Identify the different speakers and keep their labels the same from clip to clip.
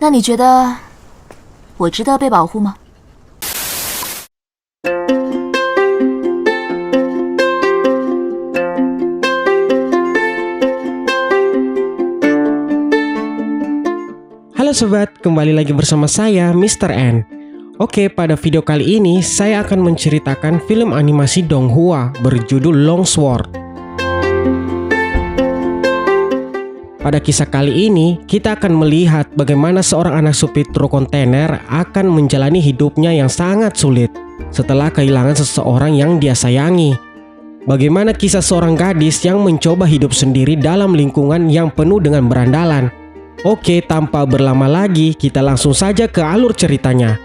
Speaker 1: 那你觉得我值得被保护吗？
Speaker 2: Halo sobat, kembali lagi bersama saya Mr. N. Oke, pada video kali ini saya akan menceritakan film animasi Donghua berjudul Long Sword. Pada kisah kali ini, kita akan melihat bagaimana seorang anak supir truk kontainer akan menjalani hidupnya yang sangat sulit setelah kehilangan seseorang yang dia sayangi. Bagaimana kisah seorang gadis yang mencoba hidup sendiri dalam lingkungan yang penuh dengan berandalan. Oke, tanpa berlama lagi, kita langsung saja ke alur ceritanya.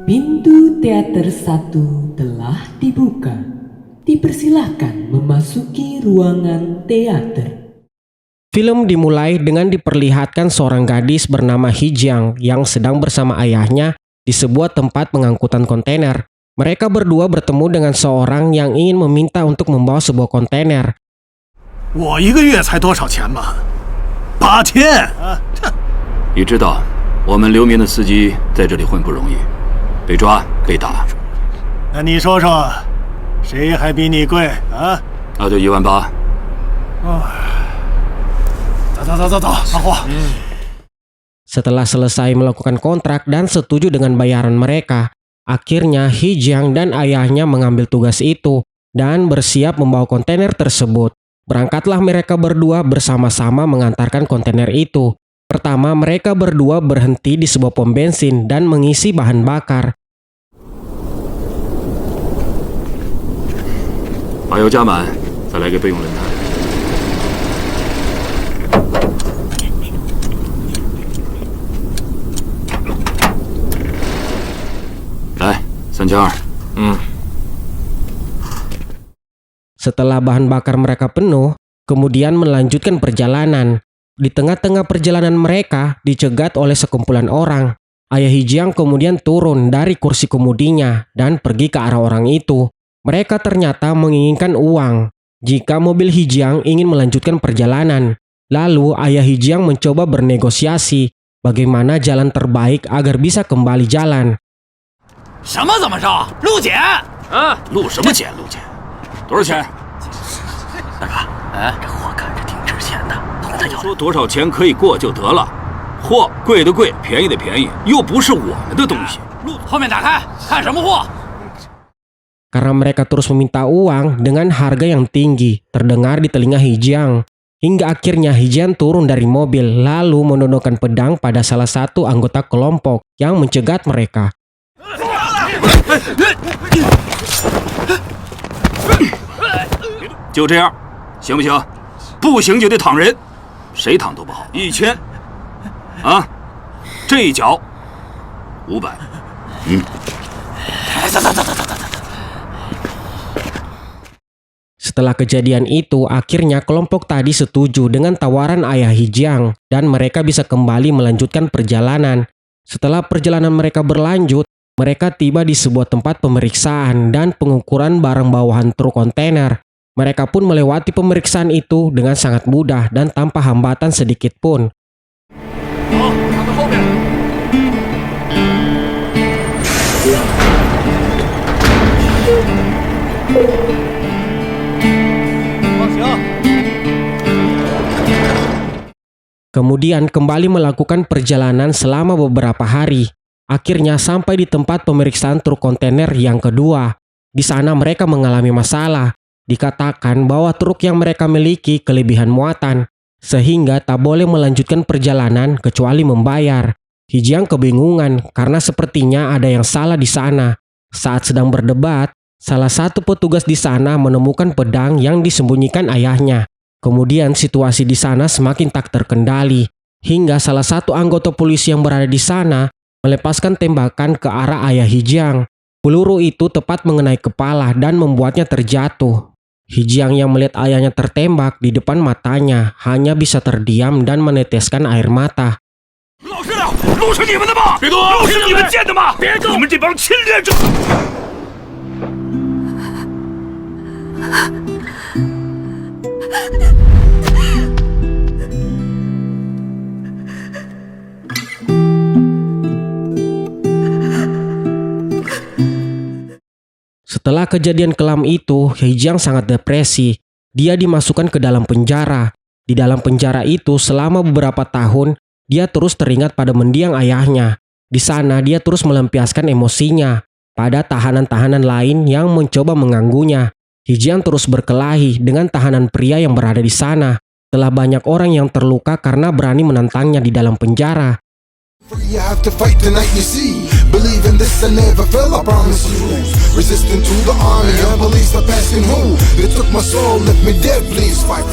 Speaker 3: Pintu teater 1 telah dibuka. Dipersilahkan memasuki ruangan teater.
Speaker 2: Film dimulai dengan diperlihatkan seorang gadis bernama Hijiang yang sedang bersama ayahnya di sebuah tempat pengangkutan kontainer. Mereka berdua bertemu dengan seorang yang ingin meminta untuk membawa sebuah kontainer.
Speaker 4: 我一个月才多少钱嘛？8000啊！
Speaker 5: 你知道，我们流民的司机在这里混不容易，被抓被打。
Speaker 4: 那你说说，谁还比你贵啊？
Speaker 5: 那就18000。
Speaker 4: 走，上货。
Speaker 2: Setelah selesai melakukan kontrak dan setuju dengan bayaran mereka, akhirnya Hijiang dan ayahnya mengambil tugas itu dan bersiap membawa kontainer tersebut. Berangkatlah mereka berdua bersama-sama mengantarkan kontainer itu. Pertama, mereka berdua berhenti di sebuah pom bensin dan mengisi bahan bakar.
Speaker 5: 把油加满，再来个备用轮胎。来，3200。
Speaker 2: Setelah bahan bakar mereka penuh, kemudian melanjutkan perjalanan. Di tengah-tengah perjalanan mereka dicegat oleh sekumpulan orang. Ayah Hijiang kemudian turun dari kursi kemudinya dan pergi ke arah orang itu. Mereka ternyata menginginkan uang jika mobil Hijiang ingin melanjutkan perjalanan. Lalu ayah Hijiang mencoba bernegosiasi bagaimana jalan terbaik agar bisa kembali jalan.
Speaker 4: 什么怎么着？路检
Speaker 5: 啊，路什么检？路检，多少钱？
Speaker 4: 大哥，这货看着挺值钱的，都跟他要。
Speaker 5: 说多少钱可以过就得了，货贵的贵，便宜的便宜，又不是我们的东西。
Speaker 4: 后面打开，看什么货？
Speaker 2: Karena mereka terus meminta uang dengan harga yang tinggi, terdengar di telinga Hijiang. Hingga akhirnya Hijiang turun dari mobil lalu menodongkan pedang pada salah satu anggota kelompok yang mencegat mereka.
Speaker 5: 就这样，行不行？不行就得躺人，谁躺都不好。1000，啊，这一脚500。走。
Speaker 2: Setelah kejadian itu, akhirnya kelompok tadi setuju dengan tawaran ayah Hijiang dan mereka bisa kembali melanjutkan perjalanan. Setelah perjalanan mereka berlanjut, mereka tiba di sebuah tempat pemeriksaan dan pengukuran barang bawahan truk kontainer. Mereka pun melewati pemeriksaan itu dengan sangat mudah dan tanpa hambatan sedikit pun. Kemudian kembali melakukan perjalanan selama beberapa hari. Akhirnya sampai di tempat pemeriksaan truk kontainer yang kedua. Di sana mereka mengalami masalah. Dikatakan bahwa truk yang mereka miliki kelebihan muatan, sehingga tak boleh melanjutkan perjalanan kecuali membayar. Hijiang kebingungan karena sepertinya ada yang salah di sana. Saat sedang berdebat, salah satu petugas di sana menemukan pedang yang disembunyikan ayahnya. Kemudian situasi di sana semakin tak terkendali, hingga salah satu anggota polisi yang berada di sana melepaskan tembakan ke arah ayah Hijiang. Peluru itu tepat mengenai kepala dan membuatnya terjatuh. Hijiang yang melihat ayahnya tertembak di depan matanya hanya bisa terdiam dan meneteskan air mata.
Speaker 5: 老实点，路是你们的吗？别动！路是你们建的吗？别动！你们这帮侵略者！
Speaker 3: 「
Speaker 2: Setelah kejadian kelam itu, Hejiang sangat depresi. Dia dimasukkan ke dalam penjara. Di dalam penjara itu selama beberapa tahun, dia terus teringat pada mendiang ayahnya. Di sana dia terus melampiaskan emosinya pada tahanan-tahanan lain yang mencoba mengganggunya. Hejiang terus berkelahi dengan tahanan pria yang berada di sana. Telah banyak orang yang terluka karena berani menantangnya di dalam penjara.
Speaker 6: You have to fight the night you see. Believe in this, I never fell, I promise you. Resistant to the army, and police are passing who? They took my soul, left me dead, please fight.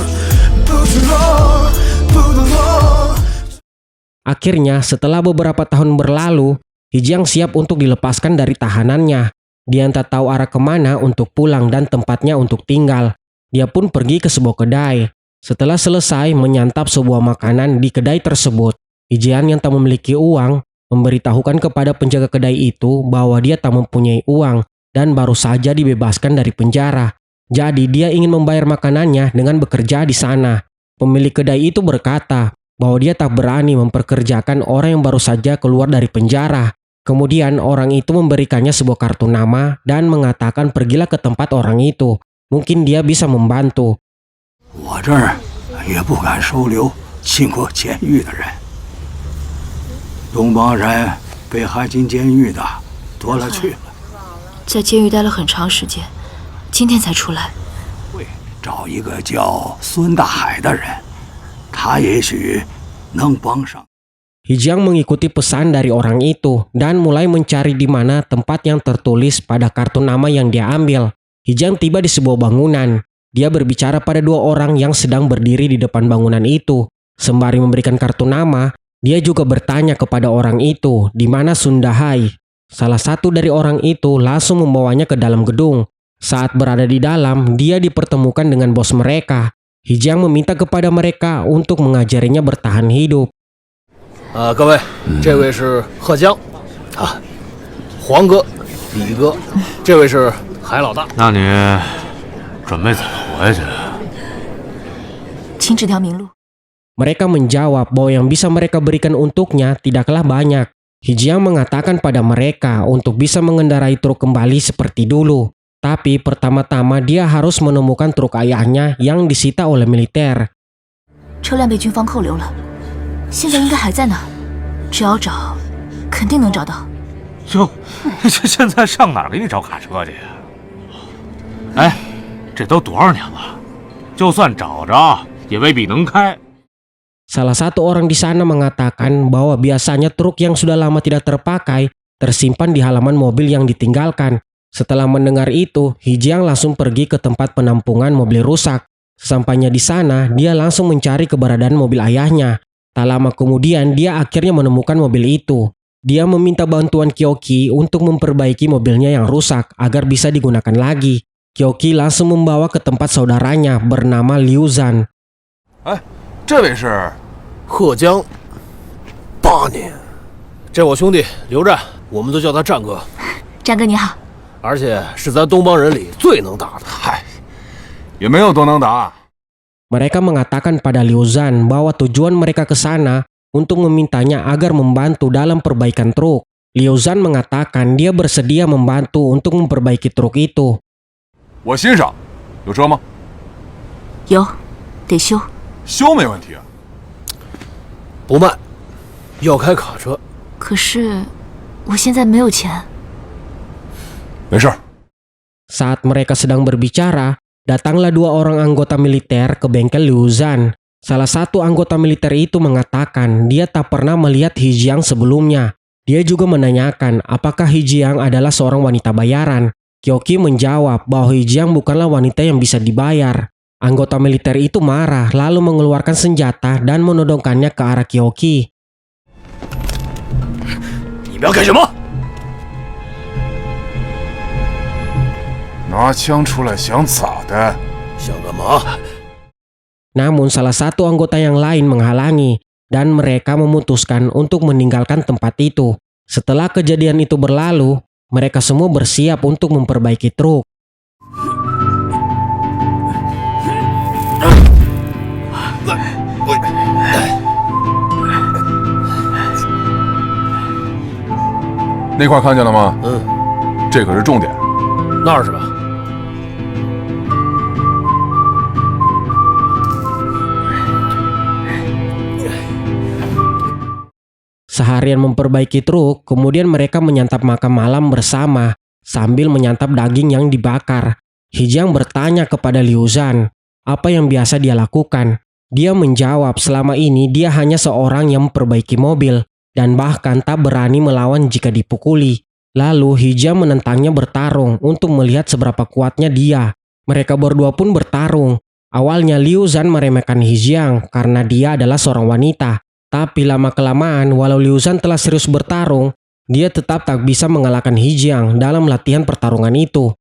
Speaker 2: Akhirnya, setelah beberapa tahun berlalu, Hejiang siap untuk dilepaskan dari tahanannya. Dia tak tahu arah kemana untuk pulang dan tempatnya untuk tinggal. Dia pun pergi ke sebuah kedai. Setelah selesai menyantap sebuah makanan di kedai tersebut, Hejiang yang tak memiliki uang memberitahukan kepada penjaga kedai itu bahwa dia tak mempunyai uang dan baru saja dibebaskan dari penjara. Jadi dia ingin membayar makanannya dengan bekerja di sana. Pemilik kedai itu berkata bahwa dia tak berani memperkerjakan orang yang baru saja keluar dari penjara. Kemudian orang itu memberikannya sebuah kartu nama dan mengatakan pergilah ke tempat orang itu. Mungkin dia bisa membantu.
Speaker 4: 我这儿也不敢收留进过监狱的人。东邦人被害进监狱的多了去了，
Speaker 1: 在监狱待了很长时间，今天才出来。
Speaker 4: 会找一个叫孙大海的人，他也许能帮上。
Speaker 2: Hejiang mengikuti pesan dari orang itu dan mulai mencari di mana tempat yang tertulis pada kartu nama yang dia ambil. Hejiang tiba di sebuah bangunan. Dia berbicara pada dua orang yang sedang berdiri di depan bangunan itu. Sembari memberikan kartu nama, dia juga bertanya kepada orang itu di mana Sundahai. Salah satu dari orang itu langsung membawanya ke dalam gedung. Saat berada di dalam, dia dipertemukan dengan bos mereka. Hejiang meminta kepada mereka untuk mengajarinya bertahan hidup.
Speaker 7: 各位，这位是贺江，黄哥、李哥，这位是海老大。
Speaker 8: 那你准备怎么回去？
Speaker 1: 请指条明路。
Speaker 2: Mereka menjawab bahwa yang bisa mereka berikan untuknya tidaklah banyak. Hejiang mengatakan pada mereka untuk bisa mengendarai truk kembali seperti dulu. Tapi pertama-tama dia harus menemukan truk ayahnya yang disita oleh militer.
Speaker 1: 车辆被军方扣留了，现在应该还在那儿，只要找，肯定能找到。
Speaker 8: 哟，这现在上哪儿给你找卡车去呀？哎，这都多少年了，就算找着，也未必能开。
Speaker 2: Salah satu orang di sana mengatakan bahwa biasanya truk yang sudah lama tidak terpakai tersimpan di halaman mobil yang ditinggalkan. Setelah mendengar itu, Hejiang langsung pergi ke tempat penampungan mobil rusak. Sesampainya di sana, dia langsung mencari keberadaan mobil ayahnya. Tak lama kemudian, dia akhirnya menemukan mobil itu. Dia meminta bantuan Kyoki untuk memperbaiki mobilnya yang rusak agar bisa digunakan lagi. Kyoki langsung membawa ke tempat saudaranya bernama Liu Zhan.
Speaker 7: 这位是贺江8年，这我兄弟刘战，我们都叫他战哥。
Speaker 1: 战哥你好。
Speaker 7: 而且是咱东邦人里最能打的。
Speaker 8: 嗨，也没有多能打。
Speaker 2: Mereka mengatakan pada Liu Zhan bahwa tujuan mereka ke sana untuk memintanya agar membantu dalam perbaikan truk. Liu Zhan mengatakan dia bersedia membantu untuk memperbaiki truk itu.
Speaker 8: 我欣赏，有车吗？
Speaker 1: 有，得修。
Speaker 8: 修没问题啊。
Speaker 7: 不卖，要开卡车。
Speaker 1: 可是我现在没有钱。
Speaker 8: 没事。
Speaker 2: Saat mereka sedang berbicara, datanglah dua orang anggota militer ke bengkel Liu Zhan. Salah satu anggota militer itu mengatakan dia tak pernah melihat Hejiang sebelumnya. Dia juga menanyakan apakah Hejiang adalah seorang wanita bayaran. Kyoki menjawab bahwa Hejiang bukanlah wanita yang bisa dibayar. Anggota militer itu marah lalu mengeluarkan senjata dan menodongkannya ke arah Kyoki.
Speaker 5: 你们要干什么？
Speaker 8: 拿枪出来想咋的？
Speaker 7: 想干嘛？
Speaker 2: Namun salah satu anggota yang lain menghalangi dan mereka memutuskan untuk meninggalkan tempat itu. Setelah kejadian itu berlalu, mereka semua bersiap untuk memperbaiki truk.
Speaker 8: 那块看见了吗？这可是重点。
Speaker 7: 那儿是吧？
Speaker 2: Seharian memperbaiki truk, kemudian mereka menyantap makan malam bersama sambil menyantap daging yang dibakar. Hijiang bertanya kepada Liu Zhan apa yang biasa dia lakukan. Dia menjawab selama ini dia hanya seorang yang memperbaiki mobil dan bahkan tak berani melawan jika dipukuli. Lalu Hijiang menentangnya bertarung untuk melihat seberapa kuatnya dia. Mereka berdua pun bertarung. Awalnya Liu Zhan meremehkan Hijiang karena dia adalah seorang wanita. Tapi lama-kelamaan walau Liu Zhan telah serius bertarung, dia tetap tak bisa mengalahkan Hijiang dalam latihan pertarungan itu.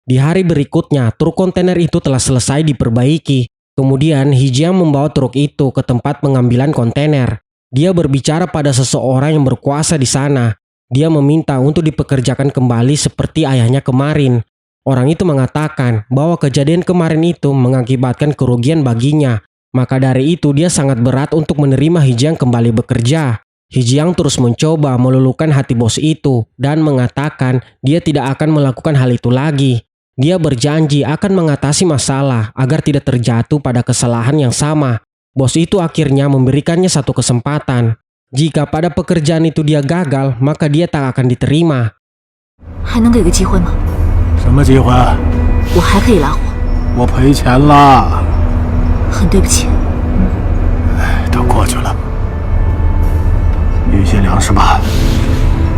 Speaker 2: Di hari berikutnya, truk kontainer itu telah selesai diperbaiki. Kemudian Hijiang membawa truk itu ke tempat pengambilan kontainer. Dia berbicara pada seseorang yang berkuasa di sana. Dia meminta untuk dipekerjakan kembali seperti ayahnya kemarin. Orang itu mengatakan bahwa kejadian kemarin itu mengakibatkan kerugian baginya. Maka dari itu dia sangat berat untuk menerima Hijiang kembali bekerja. Hijiang terus mencoba meluluhkan hati bos itu dan mengatakan dia tidak akan melakukan hal itu lagi. Dia berjanji akan mengatasi masalah agar tidak terjatuh pada kesalahan yang sama. Bos itu akhirnya memberikannya satu kesempatan. Jika pada pekerjaan itu dia gagal, maka dia tak akan diterima.
Speaker 1: 还能给个机会吗？
Speaker 4: 什么机会？
Speaker 1: 我还可以拉货。
Speaker 4: 我赔钱了。
Speaker 1: 很对不起。
Speaker 4: 都过去了。运些粮食吧，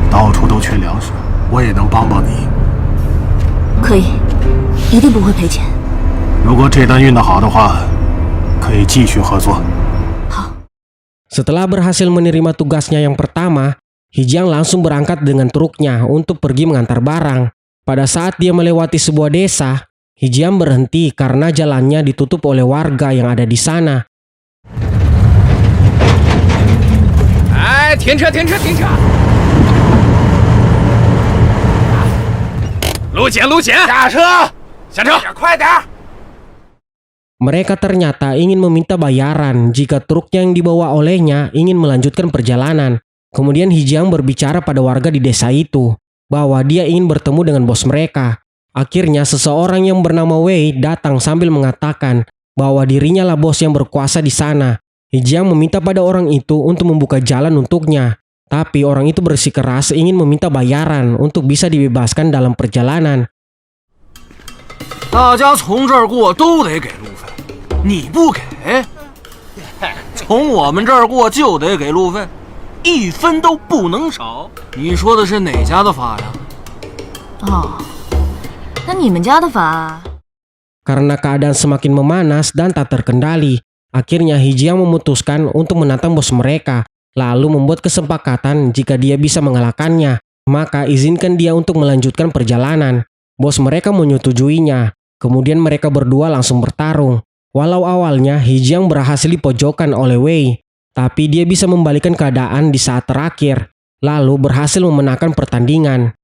Speaker 4: 到处都缺粮食，我也能帮帮你。
Speaker 1: 可以，一定不会赔钱。
Speaker 4: 如果这单运得好的话，可以继续合作。
Speaker 2: Setelah berhasil menerima tugasnya yang pertama, Hijiang langsung berangkat dengan truknya untuk pergi mengantar barang. Pada saat dia melewati sebuah desa, Hijiang berhenti karena jalannya ditutup oleh warga yang ada di sana.
Speaker 7: 哎，停车，停车，停车！路检，路检！下车，下车，快点！
Speaker 2: Mereka ternyata ingin meminta bayaran jika truknya yang dibawa olehnya ingin melanjutkan perjalanan. Kemudian Hijiang berbicara pada warga di desa itu bahwa dia ingin bertemu dengan bos mereka. Akhirnya seseorang yang bernama Wei datang sambil mengatakan bahwa dirinya lah bos yang berkuasa di sana. Hijiang meminta pada orang itu untuk membuka jalan untuknya. Tapi orang itu bersikeras ingin meminta bayaran untuk bisa dibebaskan dalam perjalanan.
Speaker 5: 大家从这儿过都得给路费，你不给，从我们这儿过就得给路费，1分都不能少。你说的是哪家的法呀？
Speaker 1: 哦，那你们家的法？
Speaker 2: Karena keadaan semakin memanas dan tak terkendali, akhirnya Hijiang memutuskan untuk menantang bos mereka, lalu membuat kesepakatan jika dia bisa mengalahkannya, maka izinkan dia untuk melanjutkan perjalanan. Bos mereka menyetujuinya. Kemudian mereka berdua langsung bertarung. Walau awalnya Hijiang berhasil dipojokkan oleh Wei, tapi dia bisa membalikan keadaan di saat terakhir, lalu berhasil memenangkan pertandingan.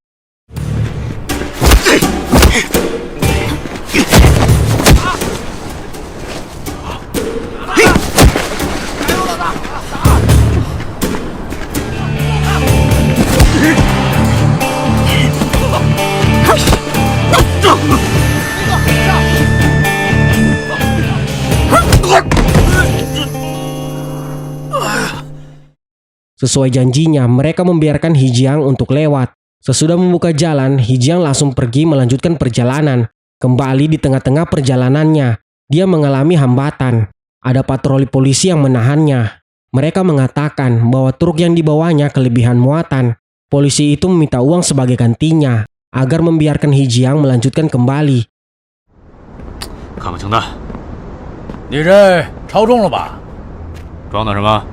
Speaker 2: Sesuai janjinya, mereka membiarkan Hijiang untuk lewat. Sesudah membuka jalan, Hijiang langsung pergi melanjutkan perjalanan. Kembali di tengah-tengah perjalanannya, dia mengalami hambatan. Ada patroli polisi yang menahannya. Mereka mengatakan bahwa truk yang dibawanya kelebihan muatan. Polisi itu meminta uang sebagai gantinya agar membiarkan Hijiang melanjutkan kembali.
Speaker 8: 看看清单，
Speaker 7: 你这超重了吧？
Speaker 8: 装的什么？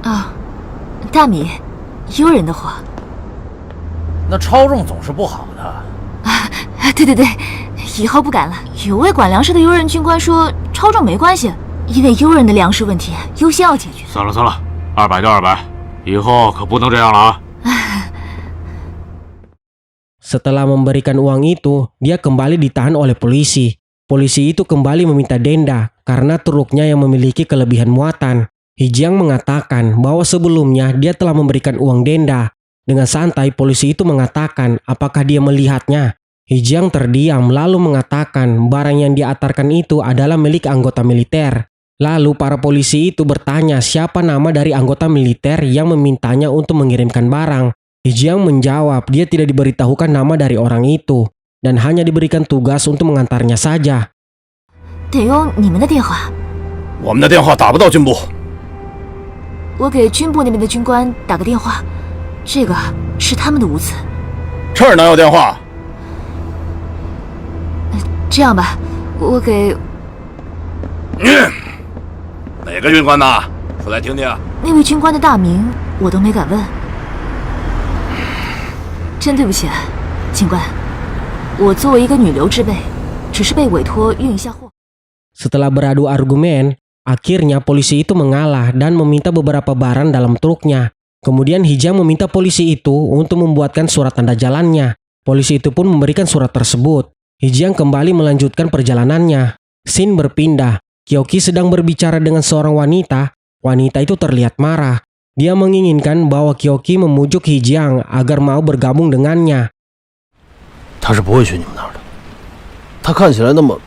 Speaker 1: 啊，大米，悠人的货。
Speaker 7: 那超重总是不好的。
Speaker 1: 啊，对对对，以后不敢了。有位管粮食的悠人军官说，超重没关系，因为悠人的粮食问题优先要解决。
Speaker 8: 算了算了，200就200，以后可不能这样了啊！
Speaker 2: Setelah memberikan uang itu, dia kembali ditahan oleh polisi. Polisi itu kembali meminta denda karena truknya yang memiliki kelebihan muatan. Hijiang mengatakan bahwa sebelumnya dia telah memberikan uang denda. Dengan santai polisi itu mengatakan apakah dia melihatnya. Hijiang terdiam lalu mengatakan barang yang dia atarkan itu adalah milik anggota militer. Lalu para polisi itu bertanya siapa nama dari anggota militer yang memintanya untuk mengirimkan barang. Hijiang menjawab dia tidak diberitahukan nama dari orang itu dan hanya diberikan tugas untuk mengantarnya saja.
Speaker 1: 得用你们的电话，
Speaker 7: 我们的电话打不到军部。
Speaker 1: 我给军部那边的军官打个电话，这个是他们的无词。
Speaker 7: 这儿哪有电话？
Speaker 1: 这样吧，我给
Speaker 7: 哪个军官呢？说来听听。
Speaker 1: 那位军官的大名我都没敢问。真对不起啊，警官，我作为一个女流之辈，只是被委托运一下货。
Speaker 2: Setelah beradu argumen, akhirnya polisi itu mengalah dan meminta beberapa barang dalam truknya. Kemudian Hijiang meminta polisi itu untuk membuatkan surat tanda jalannya. Polisi itu pun memberikan surat tersebut. Hijiang kembali melanjutkan perjalanannya. Scene berpindah. Kyoki sedang berbicara dengan seorang wanita. Wanita itu terlihat marah. Dia menginginkan bahwa Kyoki memujuk Hijiang agar mau bergabung dengannya.
Speaker 7: 他是不会去你们那儿的。他看起来那么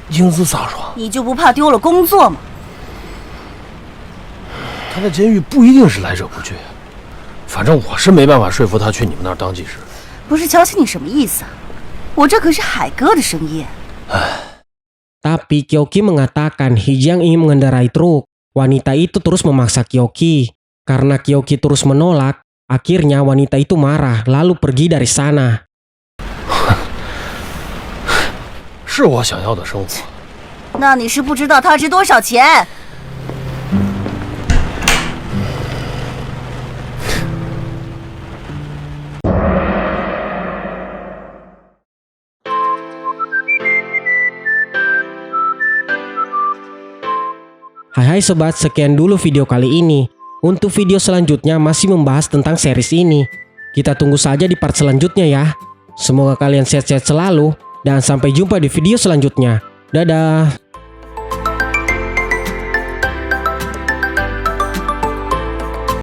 Speaker 7: 英姿飒爽。
Speaker 9: 你就不怕丢了工作吗？
Speaker 7: 他在监狱不一定是来者不拒，反正我是没办法说服他去你们那儿当技师。
Speaker 9: 不是瞧起你什么意思啊？我这可是海哥的生意。
Speaker 2: Tapi Kyoki mengatakan Hijiang ingin mengendarai truk. Wanita itu terus memaksa Kyoki. Karena Kyoki terus menolak, akhirnya wanita itu marah lalu pergi dari sana.
Speaker 7: 是我想要的生活。
Speaker 9: 那你是不知道它值多少钱。
Speaker 2: Hai sobat, sekian dulu video kali ini. Untuk video selanjutnya masih membahas tentang series ini. Kita tunggu saja di part selanjutnya ya. Semoga kalian sehat-sehat selalu dan sampai jumpa di video selanjutnya. Dadah.